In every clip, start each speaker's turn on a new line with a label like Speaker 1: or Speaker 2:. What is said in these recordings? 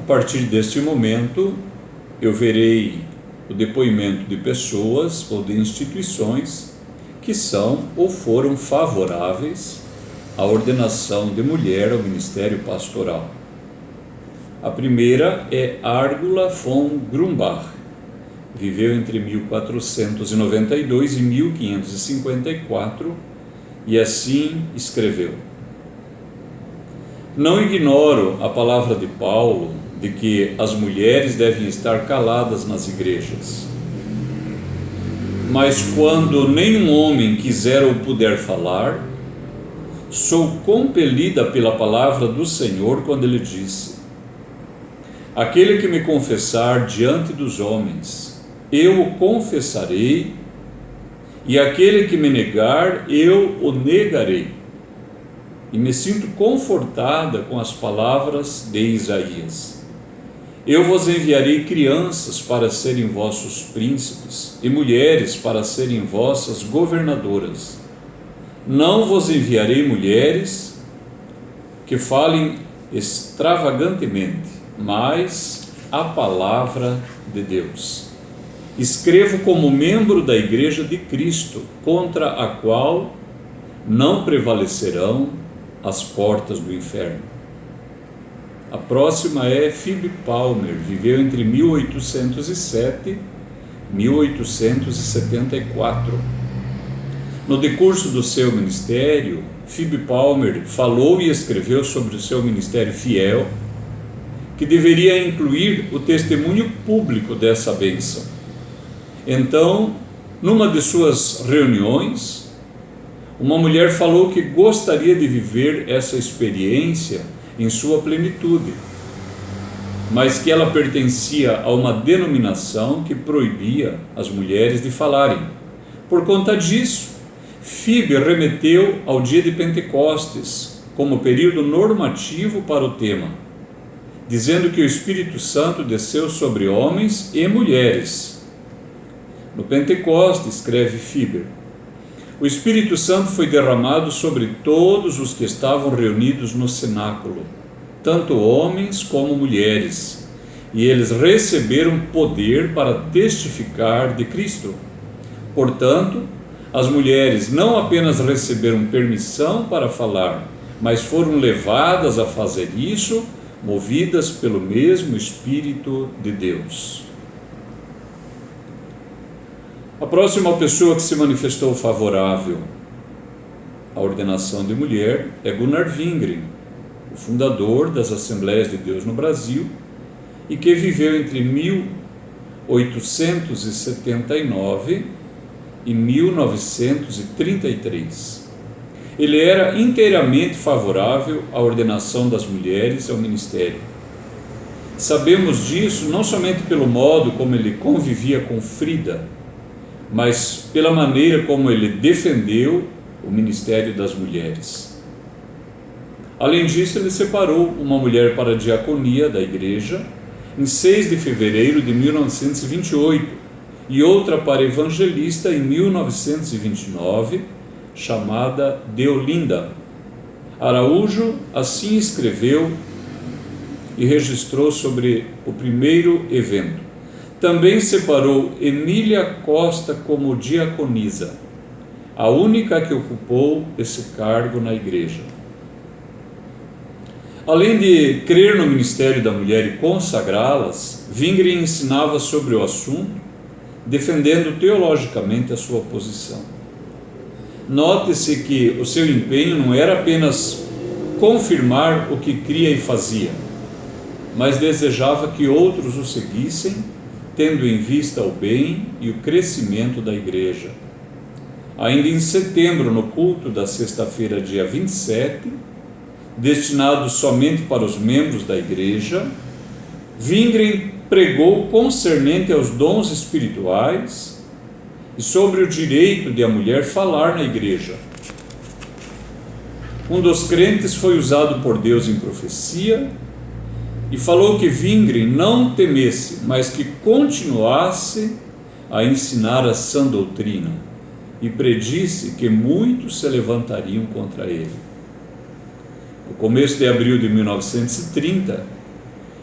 Speaker 1: partir deste momento, eu verei o depoimento de pessoas ou de instituições que são ou foram favoráveis à ordenação de mulher ao ministério pastoral. A primeira é Árgula von Grumbach, viveu entre 1492 e 1554 e assim escreveu: Não ignoro a palavra de Paulo de que as mulheres devem estar caladas nas igrejas. Mas quando nenhum homem quiser ou puder falar, sou compelida pela palavra do Senhor quando ele disse: Aquele que me confessar diante dos homens, eu o confessarei, e aquele que me negar, eu o negarei. E me sinto confortada com as palavras de Isaías. Eu vos enviarei crianças para serem vossos príncipes, e mulheres para serem vossas governadoras. Não vos enviarei mulheres que falem extravagantemente, mas a palavra de Deus. Escrevo como membro da Igreja de Cristo, contra a qual não prevalecerão as portas do inferno. A próxima é Phoebe Palmer, viveu entre 1807 e 1874. No decurso do seu ministério, Phoebe Palmer falou e escreveu sobre o seu ministério fiel, que deveria incluir o testemunho público dessa bênção. Então, numa de suas reuniões, uma mulher falou que gostaria de viver essa experiência em sua plenitude, mas que ela pertencia a uma denominação que proibia as mulheres de falarem. Por conta disso, Phoebe remeteu ao dia de Pentecostes como período normativo para o tema, dizendo que o Espírito Santo desceu sobre homens e mulheres. No Pentecostes, escreve Phoebe, o Espírito Santo foi derramado sobre todos os que estavam reunidos no cenáculo, tanto homens como mulheres, e eles receberam poder para testificar de Cristo. Portanto, as mulheres não apenas receberam permissão para falar, mas foram levadas a fazer isso, movidas pelo mesmo Espírito de Deus. A próxima pessoa que se manifestou favorável à ordenação de mulher é Gunnar Wingren, o fundador das Assembleias de Deus no Brasil, e que viveu entre 1879 e 1933. Ele era inteiramente favorável à ordenação das mulheres ao ministério. Sabemos disso não somente pelo modo como ele convivia com Frida, mas pela maneira como ele defendeu o ministério das mulheres. Além disso, ele separou uma mulher para a diaconia da igreja em 6 de fevereiro de 1928 e outra para evangelista em 1929, chamada Deolinda. Araújo assim escreveu e registrou sobre o primeiro evento. Também separou Emília Costa como diaconisa, a única que ocupou esse cargo na igreja. Além de crer no ministério da mulher e consagrá-las, Wingren ensinava sobre o assunto, defendendo teologicamente a sua posição. Note-se que o seu empenho não era apenas confirmar o que cria e fazia, mas desejava que outros o seguissem, tendo em vista o bem e o crescimento da igreja. Ainda em setembro, no culto da sexta-feira, dia 27, destinado somente para os membros da igreja, Wingren pregou concernente aos dons espirituais e sobre o direito de a mulher falar na igreja. Um dos crentes foi usado por Deus em profecia e falou que Wingren não temesse, mas que continuasse a ensinar a sã doutrina, e predisse que muitos se levantariam contra ele. No começo de abril de 1930,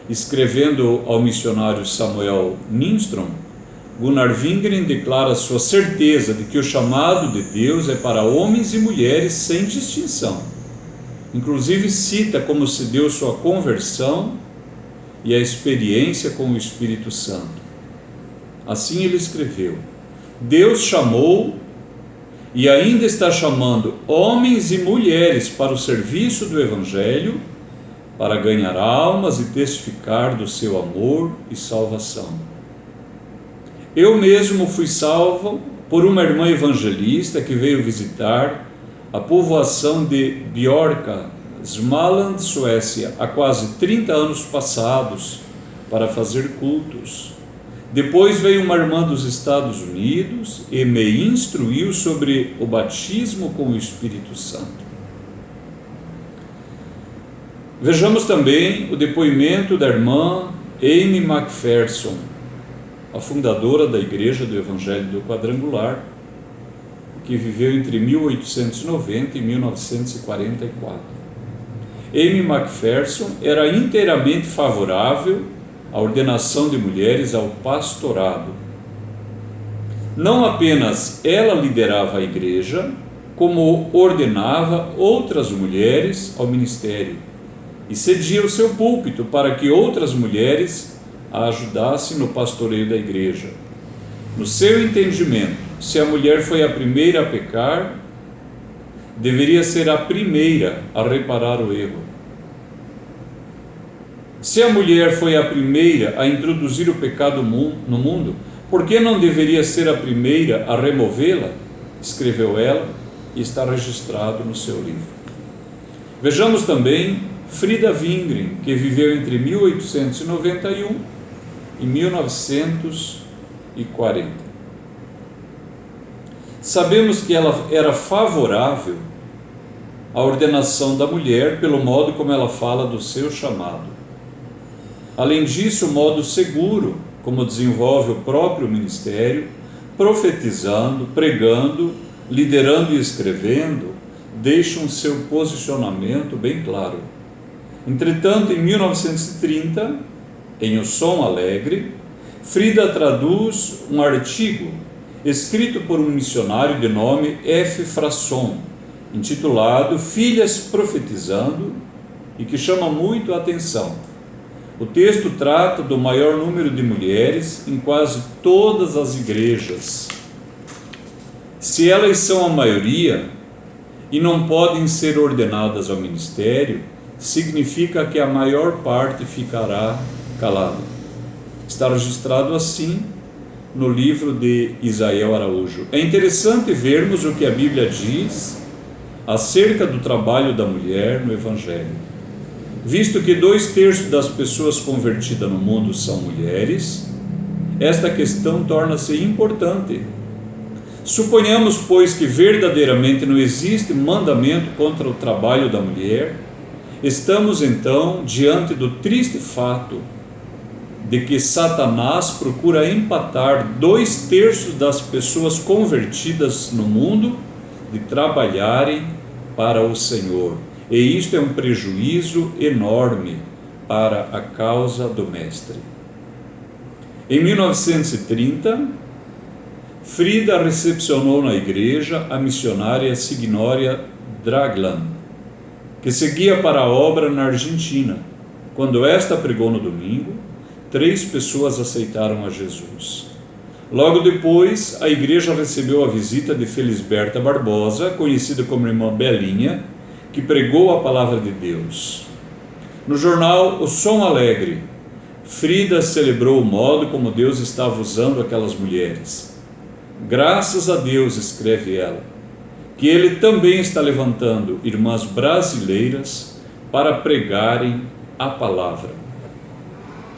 Speaker 1: escrevendo ao missionário Samuel Lindström, Gunnar Wingren declara sua certeza de que o chamado de Deus é para homens e mulheres sem distinção. Inclusive cita como se deu sua conversão e a experiência com o Espírito Santo. Assim ele escreveu: Deus chamou e ainda está chamando homens e mulheres para o serviço do Evangelho, para ganhar almas e testificar do seu amor e salvação. Eu mesmo fui salvo por uma irmã evangelista que veio visitar a povoação de Bjorka, Småland, Suécia, há quase 30 anos passados, para fazer cultos. Depois veio uma irmã dos Estados Unidos e me instruiu sobre o batismo com o Espírito Santo. Vejamos também o depoimento da irmã Amy McPherson, a fundadora da Igreja do Evangelho do Quadrangular, que viveu entre 1890 e 1944. Amy McPherson era inteiramente favorável à ordenação de mulheres ao pastorado. Não apenas ela liderava a igreja, como ordenava outras mulheres ao ministério e cedia o seu púlpito para que outras mulheres a ajudassem no pastoreio da igreja. No seu entendimento, se a mulher foi a primeira a pecar, deveria ser a primeira a reparar o erro. Se a mulher foi a primeira a introduzir o pecado no mundo, por que não deveria ser a primeira a removê-la? Escreveu ela e está registrado no seu livro. Vejamos também Frida Wingren, que viveu entre 1891 e 1940. Sabemos que ela era favorável à ordenação da mulher pelo modo como ela fala do seu chamado. Além disso, o modo seguro como desenvolve o próprio ministério, profetizando, pregando, liderando e escrevendo, deixam seu posicionamento bem claro. Entretanto, em 1930, em O Som Alegre, Frida traduz um artigo escrito por um missionário de nome F. Frasson, intitulado Filhas Profetizando, e que chama muito a atenção. O texto trata do maior número de mulheres em quase todas as igrejas. Se elas são a maioria e não podem ser ordenadas ao ministério, significa que a maior parte ficará calada. Está registrado assim no livro de Isael Araújo. É interessante vermos o que a Bíblia diz acerca do trabalho da mulher no Evangelho. Visto que 2/3 das pessoas convertidas no mundo são mulheres, esta questão torna-se importante. Suponhamos, pois, que verdadeiramente não existe mandamento contra o trabalho da mulher. Estamos, então, diante do triste fato de que Satanás procura empatar 2/3 das pessoas convertidas no mundo de trabalharem para o Senhor. E isto é um prejuízo enorme para a causa do Mestre. Em 1930, Frida recepcionou na igreja a missionária Signória Dragland, que seguia para a obra na Argentina. Quando esta pregou no domingo, 3 pessoas aceitaram a Jesus. Logo depois, a igreja recebeu a visita de Felisberta Barbosa, conhecida como Irmã Belinha, que pregou a palavra de Deus. No jornal O Som Alegre, Frida celebrou o modo como Deus estava usando aquelas mulheres. Graças a Deus, escreve ela, que Ele também está levantando irmãs brasileiras para pregarem a palavra.